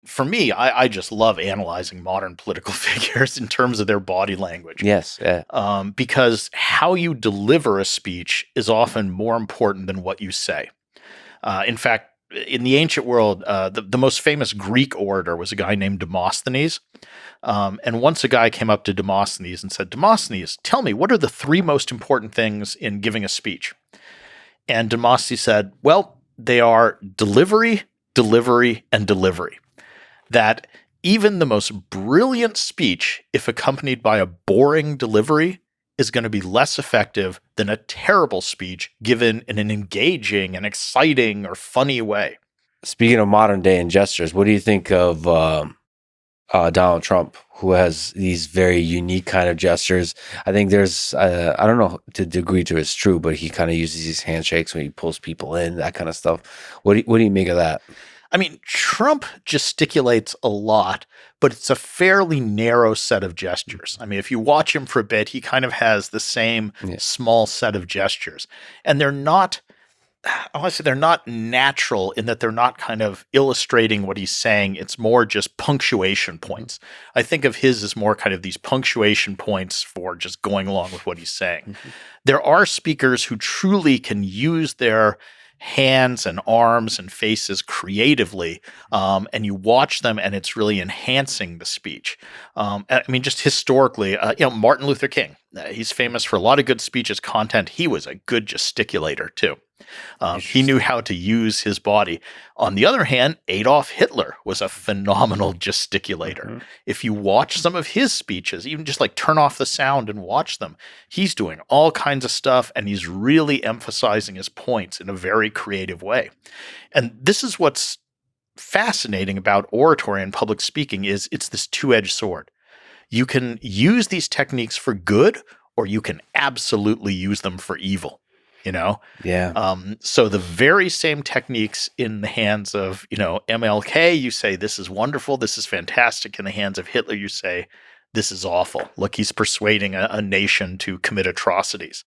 for me, I just love analyzing modern political figures in terms of their body language. Yes. Yeah. Because how you deliver a speech is often more important than what you say. In fact, in the ancient world, the most famous Greek orator was a guy named Demosthenes. And once a guy came up to Demosthenes and said, Demosthenes, tell me, what are the three most important things in giving a speech? And Demosthenes said, well, they are delivery, delivery, and delivery. That even the most brilliant speech, if accompanied by a boring delivery, is going to be less effective than a terrible speech given in an engaging and exciting or funny way. Speaking of modern day and gestures, what do you think of Donald Trump, who has these very unique kind of gestures? I think there's, I don't know to the degree to it's true, but he kind of uses these handshakes when he pulls people in, that kind of stuff. What do you make of that? I mean, Trump gesticulates a lot, but it's a fairly narrow set of gestures. I mean, if you watch him for a bit, he kind of has the same small set of gestures. And they're not, I want to say they're not natural in that they're not kind of illustrating what he's saying. It's more just punctuation points. I think of his as more kind of these punctuation points for just going along with what he's saying. There are speakers who truly can use their hands and arms and faces creatively, and you watch them and it's really enhancing the speech. I mean, just historically, Martin Luther King, he's famous for a lot of good speeches content. He was a good gesticulator too. He knew how to use his body. On the other hand, Adolf Hitler was a phenomenal gesticulator. If you watch some of his speeches, even just like turn off the sound and watch them, he's doing all kinds of stuff and he's really emphasizing his points in a very creative way. And this is what's fascinating about oratory and public speaking is it's this two-edged sword. You can use these techniques for good, or you can absolutely use them for evil. Yeah. So the very same techniques in the hands of, MLK, you say, this is wonderful, this is fantastic. In the hands of Hitler, you say, this is awful. Look, he's persuading a nation to commit atrocities.